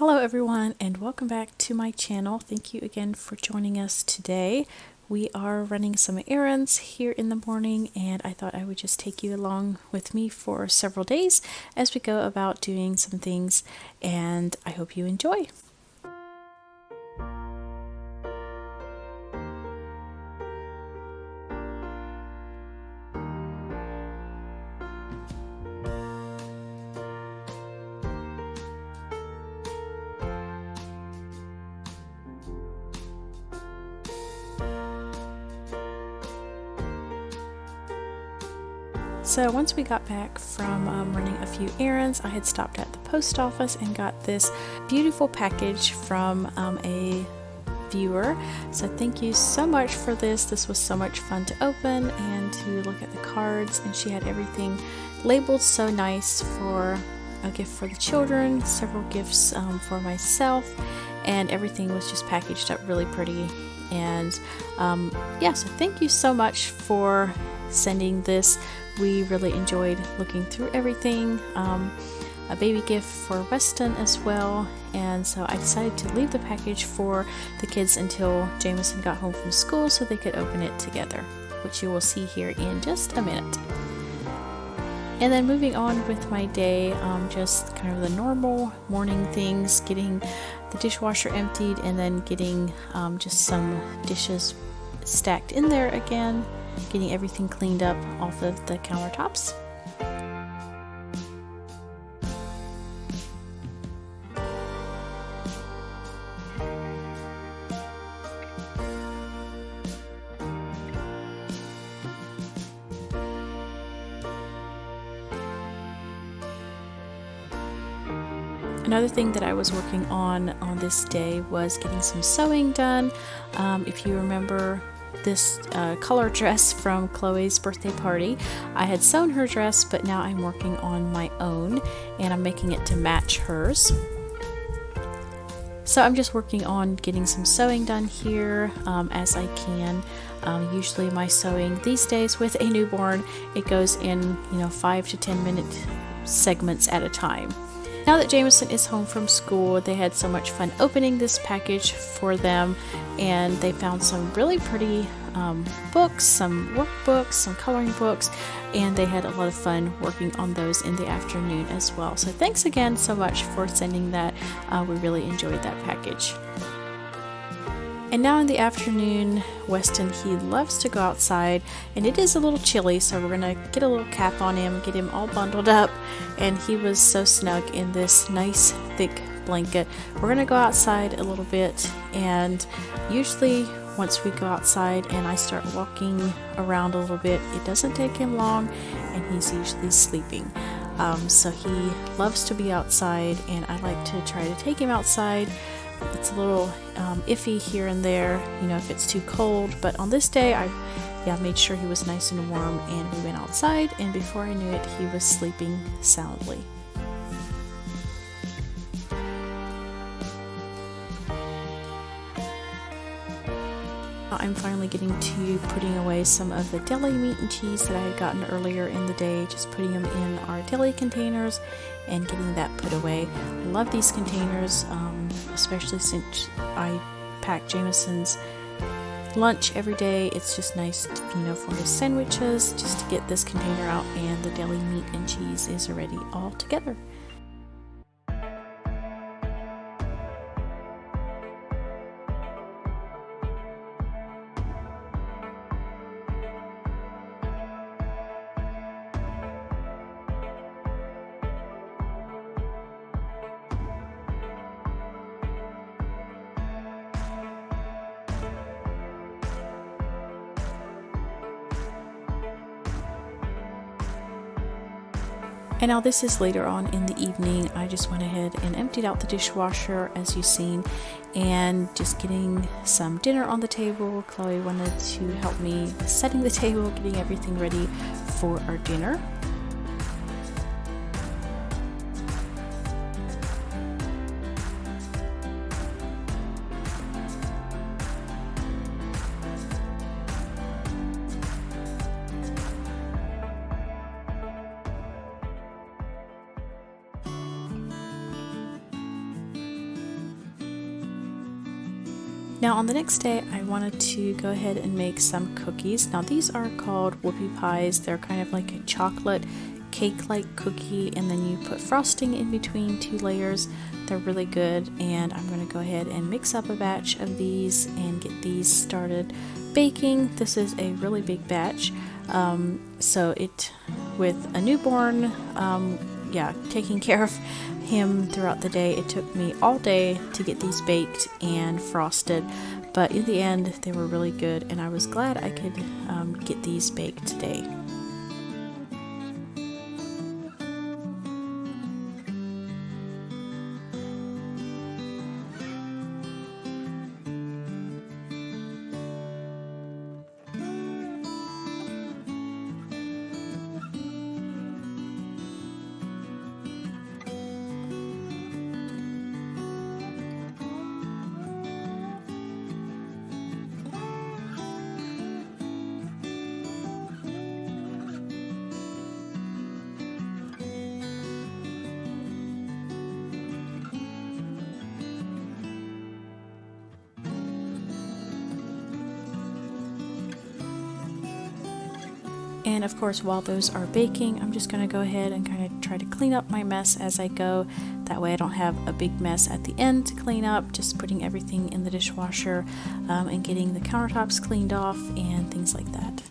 Hello everyone and welcome back to my channel. Thank you again for joining us today. We are running some errands here in the morning and I thought I would just take you along with me for several days as we go about doing some things, and I hope you enjoy. So once we got back from running a few errands, I had stopped at the post office and got this beautiful package from a viewer. So thank you so much for this. This was so much fun to open and to look at the cards, and she had everything labeled so nice for a gift for the children, several gifts for myself, and everything was just packaged up really pretty. And yeah, so thank you so much for sending this. We really enjoyed looking through everything. A baby gift for Weston as well, and so I decided to leave the package for the kids until Jameson got home from school so they could open it together, which you will see here in just a minute. And then moving on with my day, just kind of the normal morning things, getting the dishwasher emptied and then getting just some dishes stacked in there again, getting everything cleaned up off of the countertops. Another thing that I was working on this day was getting some sewing done. If you remember this color dress from Chloe's birthday party, I had sewn her dress, but now I'm working on my own and I'm making it to match hers. So I'm just working on getting some sewing done here as I can. Usually my sewing these days with a newborn, it goes in 5 to 10 minute segments at a time. Now that Jameson is home from school, they had so much fun opening this package for them, and they found some really pretty books, some workbooks, some coloring books, and they had a lot of fun working on those in the afternoon as well. So thanks again so much for sending that. We really enjoyed that package. And now in the afternoon, Weston, he loves to go outside, and it is a little chilly, so we're gonna get a little cap on him, get him all bundled up, and he was so snug in this nice thick blanket. We're gonna go outside a little bit, and usually once we go outside and I start walking around a little bit, it doesn't take him long, and he's usually sleeping. So he loves to be outside, and I like to try to take him outside. It's a little iffy here and there, if it's too cold, but on this day I made sure he was nice and warm, and we went outside, and before I knew it, he was sleeping soundly. I'm finally getting to putting away some of the deli meat and cheese that I had gotten earlier in the day, just putting them in our deli containers and getting that put away. I love these containers, especially since I pack Jameson's lunch every day. It's just nice, for his sandwiches, just to get this container out, and the deli meat and cheese is already all together. And now this is later on in the evening. I just went ahead and emptied out the dishwasher, as you've seen, and just getting some dinner on the table. Chloe wanted to help me with setting the table, getting everything ready for our dinner. Now on the next day I wanted to go ahead and make some cookies. Now these are called Whoopie Pies. They're kind of like a chocolate cake-like cookie, and then you put frosting in between 2 layers. They're really good, and I'm going to go ahead and mix up a batch of these and get these started baking. This is a really big batch, so with a newborn, taking care of him throughout the day, it took me all day to get these baked and frosted, but in the end they were really good, and I was glad I could get these baked today. And of course, while those are baking, I'm just going to go ahead and kind of try to clean up my mess as I go. That way I don't have a big mess at the end to clean up, just putting everything in the dishwasher and getting the countertops cleaned off and things like that.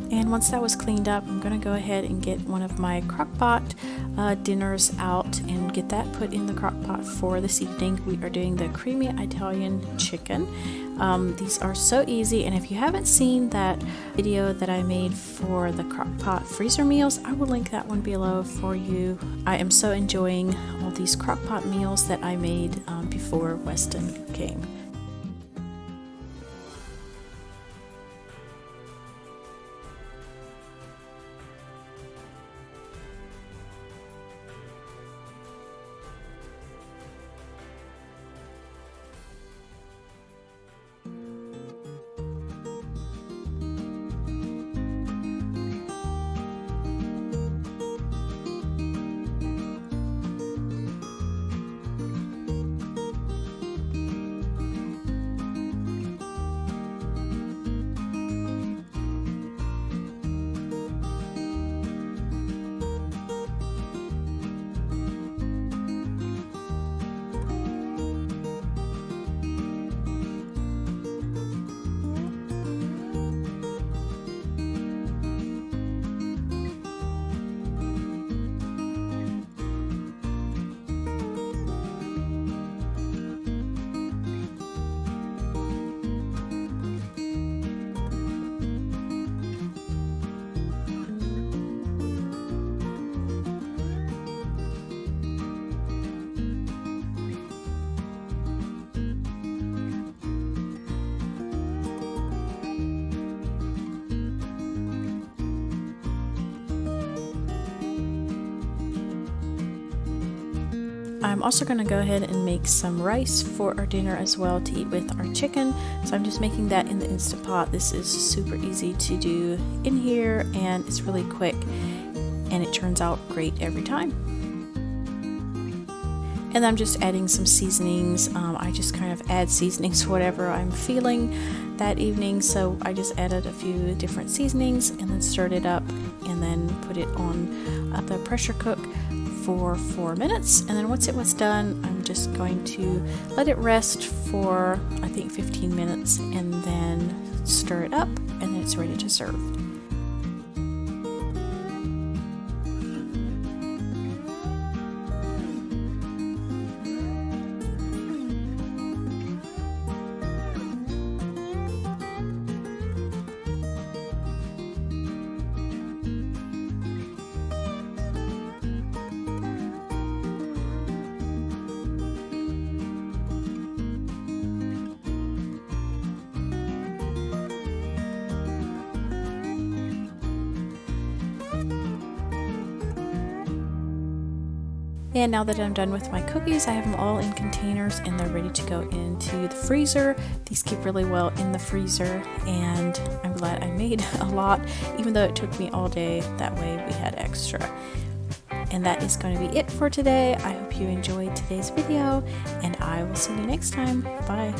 And once that was cleaned up, I'm going to go ahead and get one of my crock-pot dinners out and get that put in the crock-pot for this evening. We are doing the creamy Italian chicken. These are so easy, and if you haven't seen that video that I made for the crock-pot freezer meals, I will link that one below for you. I am so enjoying all these crock-pot meals that I made before Weston came. I'm also going to go ahead and make some rice for our dinner as well to eat with our chicken. So I'm just making that in the Instant Pot. This is super easy to do in here, and it's really quick, and it turns out great every time. And I'm just adding some seasonings. I just kind of add seasonings whatever I'm feeling that evening. So I just added a few different seasonings and then stirred it up and then put it on the pressure cook for 4 minutes. And then once it was done, I'm just going to let it rest for I think 15 minutes and then stir it up, and then it's ready to serve. And now that I'm done with my cookies, I have them all in containers and they're ready to go into the freezer. These keep really well in the freezer, and I'm glad I made a lot, even though it took me all day. That way we had extra. And that is going to be it for today. I hope you enjoyed today's video, and I will see you next time. Bye.